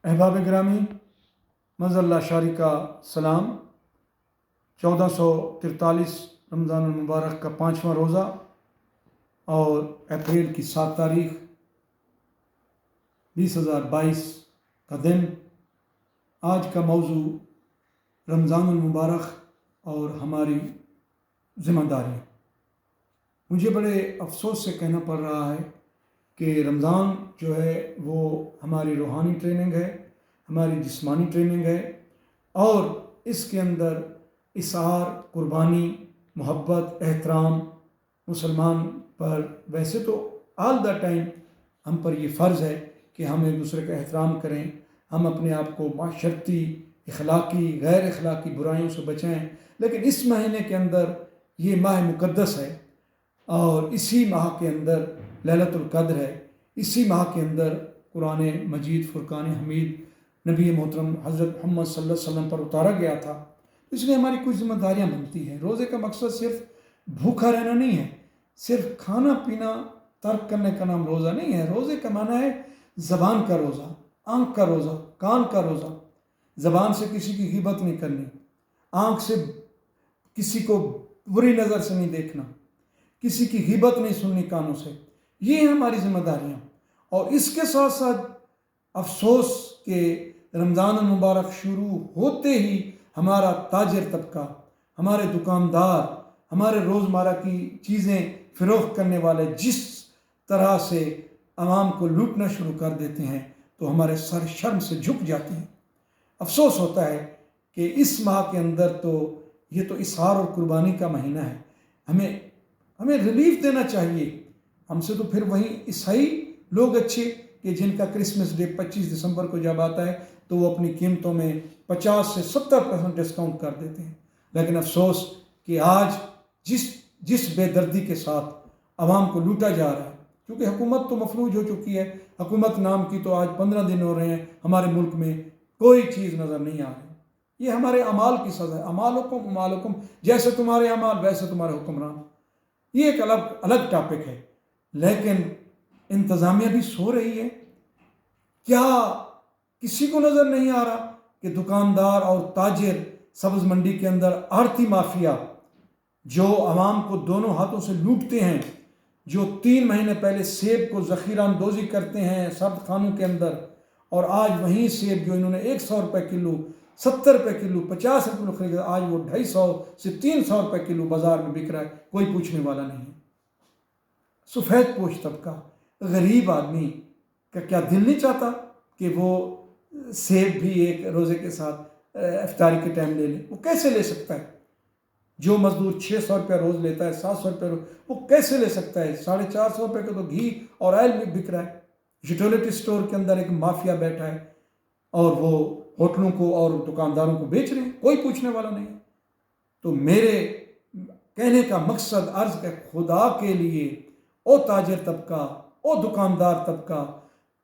احباب گرامی، مظلہ شاری کا سلام۔ 1443 رمضان المبارک کا 5واں روزہ اور اپریل کی 7 تاریخ 2022 کا دن۔ آج کا موضوع رمضان المبارک اور ہماری ذمہ داری۔ مجھے بڑے افسوس سے کہنا پڑ رہا ہے کہ رمضان جو ہے وہ ہماری روحانی ٹریننگ ہے، ہماری جسمانی ٹریننگ ہے، اور اس کے اندر اظہار، قربانی، محبت، احترام مسلمان پر ویسے تو آل دا ٹائم ہم پر یہ فرض ہے کہ ہم ایک دوسرے کا احترام کریں، ہم اپنے آپ کو معاشرتی، اخلاقی، غیر اخلاقی برائیوں سے بچائیں، لیکن اس مہینے کے اندر یہ ماہ مقدس ہے اور اسی ماہ کے اندر لیلۃ القدر ہے، اسی ماہ کے اندر قرآن مجید فرقان حمید نبی محترم حضرت محمد صلی اللہ علیہ وسلم پر اتارا گیا تھا۔ اس لیے ہماری کچھ ذمہ داریاں بنتی ہیں۔ روزے کا مقصد صرف بھوکا رہنا نہیں ہے، صرف کھانا پینا ترک کرنے کا نام روزہ نہیں ہے۔ روزے کا معنی ہے زبان کا روزہ، آنکھ کا روزہ، کان کا روزہ۔ زبان سے کسی کی غیبت نہیں کرنی، آنکھ سے کسی کو بری نظر سے نہیں دیکھنا، کسی کی غیبت نہیں سننی کانوں سے۔ یہ ہیں ہماری ذمہ داریاں۔ اور اس کے ساتھ ساتھ افسوس کہ رمضان المبارک شروع ہوتے ہی ہمارا تاجر طبقہ، ہمارے دکاندار، ہمارے روزمرہ کی چیزیں فروخت کرنے والے جس طرح سے عوام کو لوٹنا شروع کر دیتے ہیں تو ہمارے سر شرم سے جھک جاتے ہیں۔ افسوس ہوتا ہے کہ اس ماہ کے اندر تو یہ تو اظہار اور قربانی کا مہینہ ہے، ہمیں ریلیف دینا چاہیے۔ ہم سے تو پھر وہی عیسائی لوگ اچھے کہ جن کا کرسمس ڈے 25 دسمبر کو جب آتا ہے تو وہ اپنی قیمتوں میں 50 سے 70% ڈسکاؤنٹ کر دیتے ہیں۔ لیکن افسوس کہ آج جس بے دردی کے ساتھ عوام کو لوٹا جا رہا ہے، کیونکہ حکومت تو مفلوج ہو چکی ہے، حکومت نام کی تو آج 15 دن ہو رہے ہیں ہمارے ملک میں کوئی چیز نظر نہیں آ رہی۔ یہ ہمارے اعمال کی سزا ہے، اعمالکم جیسے تمہارے اعمال ویسے تمہارے حکمران۔ یہ ایک الگ ٹاپک ہے، لیکن انتظامیہ بھی سو رہی ہے۔ کیا کسی کو نظر نہیں آ رہا کہ دکاندار اور تاجر سبز منڈی کے اندر آڑتی مافیا جو عوام کو دونوں ہاتھوں سے لوٹتے ہیں، جو 3 مہینے پہلے سیب کو ذخیرہ اندوزی کرتے ہیں سرد خانوں کے اندر، اور آج وہیں سیب جو انہوں نے 100 روپے کلو، 70 روپے کلو، 50 روپے کلو خریدا، آج وہ 250 سے 300 روپے کلو بازار میں بک رہا ہے، کوئی پوچھنے والا نہیں ہے۔ سفید پوش طبقہ، غریب آدمی کا کیا دل نہیں چاہتا کہ وہ سیب بھی ایک روزے کے ساتھ افطاری کے ٹائم لے لے؟ وہ کیسے لے سکتا ہے؟ جو مزدور 600 روپے روز لیتا ہے، 700 روپے روز، وہ کیسے لے سکتا ہے؟ 450 روپے کا تو گھی اور آئل بھی بک رہا ہے۔ یوٹیلیٹی سٹور کے اندر ایک مافیا بیٹھا ہے اور وہ ہوٹلوں کو اور دکانداروں کو بیچ رہے ہیں، کوئی پوچھنے والا نہیں ہے۔ تو میرے کہنے کا مقصد عرض ہے، خدا کے لیے او تاجر طبقہ، او دکاندار طبقہ،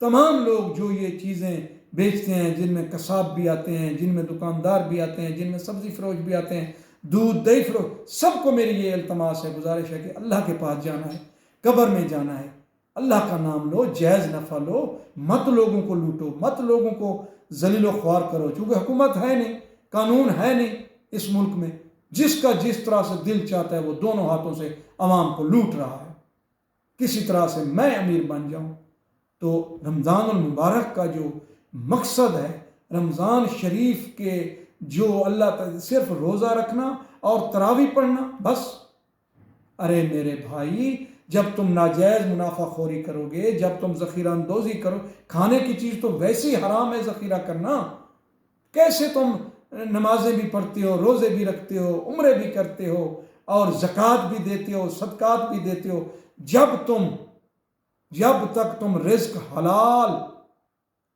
تمام لوگ جو یہ چیزیں بیچتے ہیں، جن میں قصاب بھی آتے ہیں، جن میں دکاندار بھی آتے ہیں، جن میں سبزی فروش بھی آتے ہیں، دودھ دہی فروش، سب کو میری یہ التماس ہے، گزارش ہے کہ اللہ کے پاس جانا ہے، قبر میں جانا ہے، اللہ کا نام لو، جائز نفع لو، مت لوگوں کو لوٹو، مت لوگوں کو ذلیل و خوار کرو، چونکہ حکومت ہے نہیں، قانون ہے نہیں اس ملک میں۔ جس کا جس طرح سے دل چاہتا ہے وہ دونوں ہاتھوں سے عوام کو لوٹ رہا ہے۔ کسی طرح سے میں امیر بن جاؤں۔ تو رمضان المبارک کا جو مقصد ہے، رمضان شریف کے جو اللہ تعالی صرف روزہ رکھنا اور تراویح پڑھنا، بس۔ ارے میرے بھائی، جب تم ناجائز منافع خوری کرو گے، جب تم ذخیرہ اندوزی کرو، کھانے کی چیز تو ویسی حرام ہے ذخیرہ کرنا، کیسے تم نمازیں بھی پڑھتے ہو، روزے بھی رکھتے ہو، عمرے بھی کرتے ہو اور زکوٰۃ بھی دیتے ہو، صدقات بھی دیتے ہو، جب تک تم رزق حلال،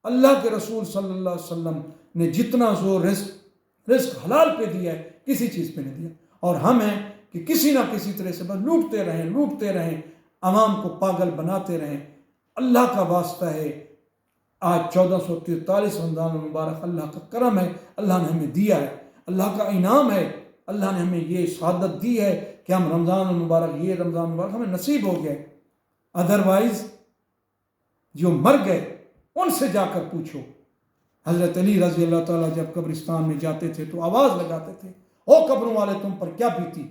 اللہ کے رسول صلی اللہ علیہ وسلم نے جتنا زور رزق حلال پہ دیا ہے کسی چیز پہ نہیں دیا۔ اور ہم ہیں کہ کسی نہ کسی طرح سے بس لوٹتے رہیں، عوام کو پاگل بناتے رہیں۔ اللہ کا واسطہ ہے، آج 1443 رمضان المبارک اللہ کا کرم ہے، اللہ نے ہمیں دیا ہے، اللہ کا انعام ہے، اللہ نے ہمیں یہ سعادت دی ہے کہ ہم رمضان المبارک ہمیں نصیب ہو گیا۔ ادروائز جو مر گئے ان سے جا کر پوچھو، حضرت علی رضی اللہ تعالیٰ جب قبرستان میں جاتے تھے تو آواز لگاتے تھے، او قبروں والے تم پر کیا بیتی؟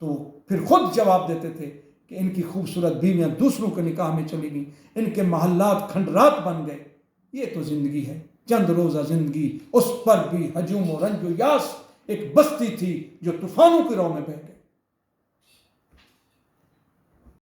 تو پھر خود جواب دیتے تھے کہ ان کی خوبصورت بیویاں دوسروں کے نکاح میں چلی گئیں، ان کے محلات کھنڈرات بن گئے. یہ تو زندگی ہے، چند روزہ زندگی، اس پر بھی ہجوم و رنج و یاس. ایک بستی تھی جو طوفانوں کی رو میں بہہ گئی.